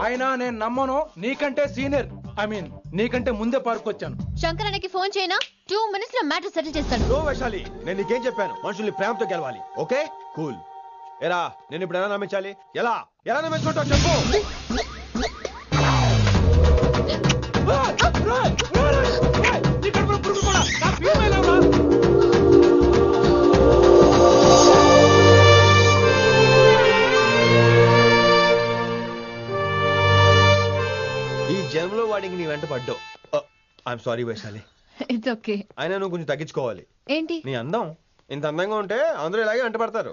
అయినా నేను నమ్మను. నీకంటే సీనియర్, ఐ మీన్ నీకంటే ముందే పార్కొచ్చాను. శంకర్ అన్నకి ఫోన్ చేయనా? 2 minutes లో మ్యాటర్ సెటిల్ చేస్తాడు. నో వైశాలి, నేను నీకేం చెప్పాను? మనుషుల్ని ప్రేమతో గెలవాలి. Okay cool. ఎరా నేను ఇప్పుడు ఎలా నమ్మించాలి? ఎలా ఎలా నమ్మించుకుంటావు చెప్పు. ఈ జన్మలో వాడికి నీ వెంట పడ్డావు. I'm sorry Vaishali. It's okay. అయినా నువ్వు కొంచెం తగ్గించుకోవాలి. ఏంటి? నీ అందం ఇంత అందంగా ఉంటే అందరూ ఇలాగే వెంట పడతారు.